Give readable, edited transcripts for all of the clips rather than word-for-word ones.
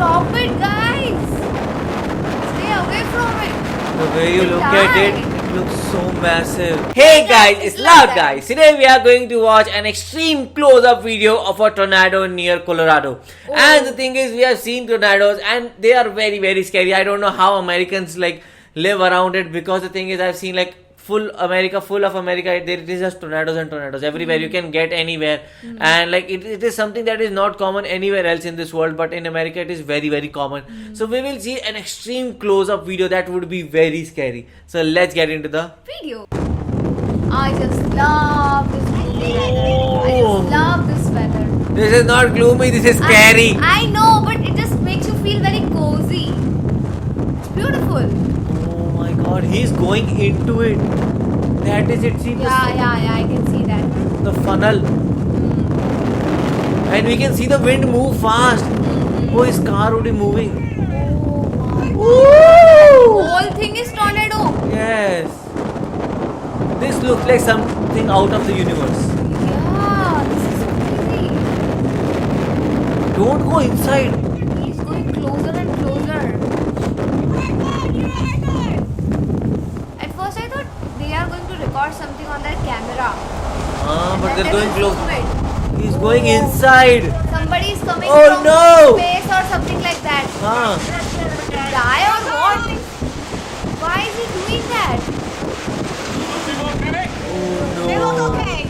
stop it, guys! Stay away from it. The way you It'll look at die. it looks so massive. Hey guys, it's Loud Guys. Today we are going to watch an extreme close-up video of a tornado near Colorado. Oh. And the thing is, we have seen tornadoes and they are very, very scary. I don't know how Americans like live around it, because the thing is, I've seen like full of America, there is just tornadoes and tornadoes everywhere. You can get anywhere, and like it is something that is not common anywhere else in this world, but in America it is very, very common. So we will see an extreme close-up video that would be very scary. So let's get into the Video. I just love this gloomy weather. I just love this weather. This is not gloomy, this is scary. I know, but it just makes you feel very cozy. It's beautiful. Oh my god, he's going into it. That is it. See Yeah, I can see that. the funnel. And we can see the wind move fast. Oh, his car would be moving. Oh my god. Woo! Whole thing is tornado. Yes. This looks like something out of the universe. Yeah, this is so crazy. Don't go inside. He's going closer and closer. At first I thought they are going to record something on their camera. But And they're then going they close. zoom it. He's going inside. Somebody is coming Oh, from no. space or something like that. Die or what? Why is he doing that? Oh They look no. okay.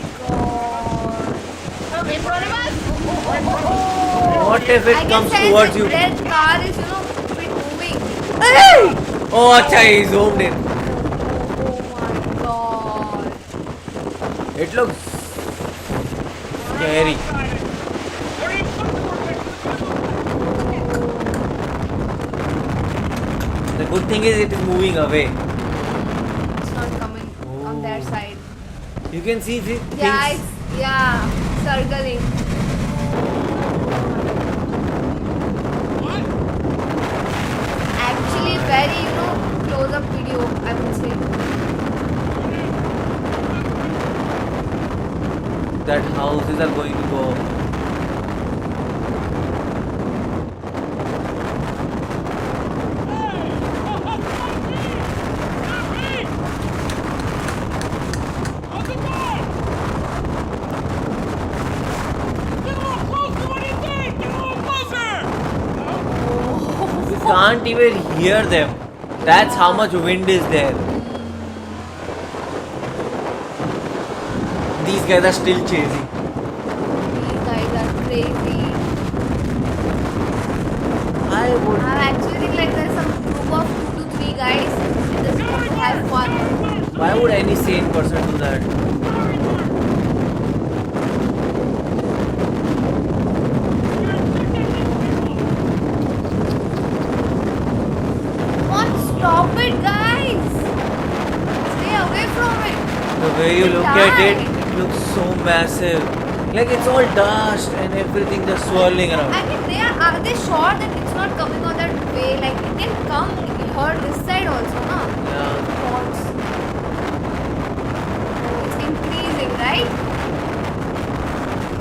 God. In front of us? Oh. What if it I comes can sense towards the you? red car is, a bit moving. Oh, acha, he zoomed in. Oh my god. It looks scary. The good thing is it is moving away. It's not coming on their side. You can see the things. Yeah, it's circling. Actually, very, close-up video, I would say. That houses are going to go. You can't even hear them. That's how much wind is there. These guys are still chasing. These guys are crazy. I would. I actually think like there's some group of 2 to 3 guys and just want to have fun. Why would any sane person do that? Come on, stop it, guys! Stay away from it. The way you It'll look at die. it looks so massive. Like it's all dust and everything just swirling around. I mean, are they sure that it's not coming on that way? Like, it can come here this side also, no? Yeah. Thoughts. It's increasing, right?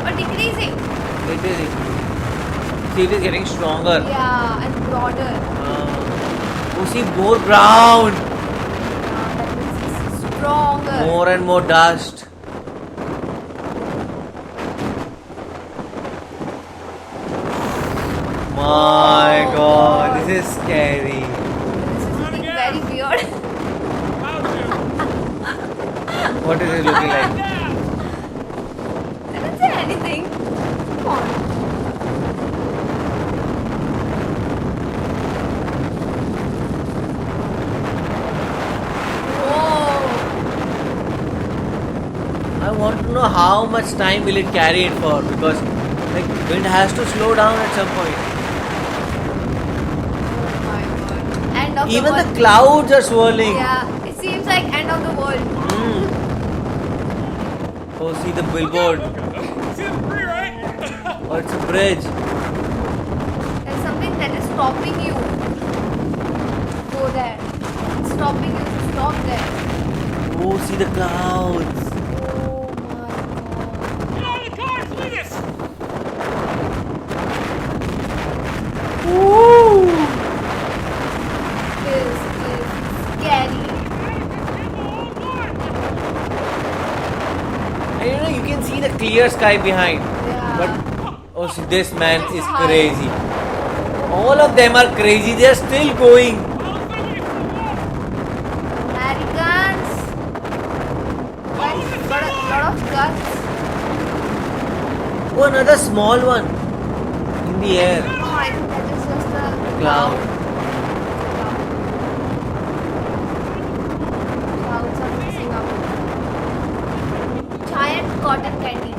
Or decreasing? It is. See, it is getting stronger. Yeah, and broader. Oh, see, more brown. That means it's stronger. More and more dust. My god, this is scary. This is looking very weird. What is it looking like? I didn't say anything. Come on. Whoa. I want to know how much time will it carry it for, because like wind has to slow down at some point. Oh my god. End of Even the the world. clouds are swirling. Yeah, it seems like end of the world. Oh, see the billboard. Oh, it's a bridge. There's something that is stopping you. Go there. It's stopping you to stop there. Oh, see the clouds. Oh my god. Get out of the car, Cletus! Ooh. clear sky behind. Yeah. But oh, see, this man It's is high. crazy. All of them are crazy. They are still going. Americans. Guys, got a lot of guts. Oh, another small one in the air. Oh, I think that is just the Cloud. Clouds are mixing up. Giant cotton candy.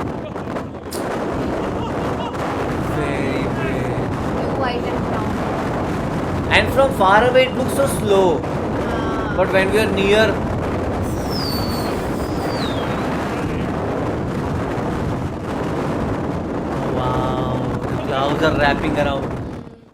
Very big. Blue, white, and brown. And from far away, it looks so slow. But when we are near, wow, the clouds are wrapping around.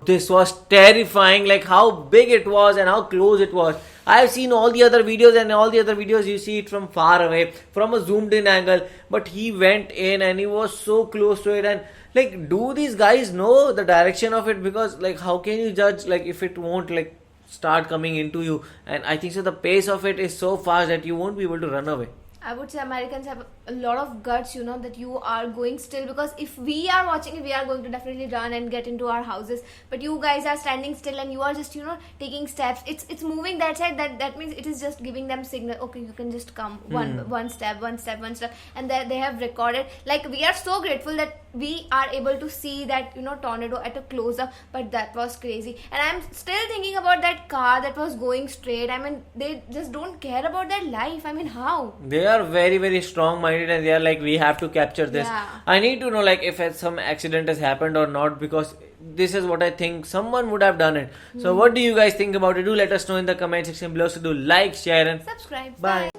This was terrifying, like how big it was and how close it was. I have seen all the other videos, and all the other videos you see it from far away, from a zoomed in angle. But he went in and he was so close to it. And like, do these guys know the direction of it? Because like, how can you judge like if it won't like start coming into you? And I think so the pace of it is so fast that you won't be able to run away. I would say Americans have a lot of guts, you know, that you are going still, because if we are watching it, we are going to definitely run and get into our houses. But you guys are standing still and you are just, you know, taking steps. It's moving that side. That means it is just giving them signal. Okay, you can just come one step, and they have recorded. Like, we are so grateful that we are able to see that, you know, tornado at a close up. But that was crazy, and I'm still thinking about that car that was going straight. I mean, they just don't care about their life. I mean, how? They are very, very strong minded, and they are like, we have to capture this. Yeah. I need to know like if some accident has happened or not, because this is what I think someone would have done it. So what do you guys think about it? Do let us know in the comment section below. So do like, share, and Subscribe. bye.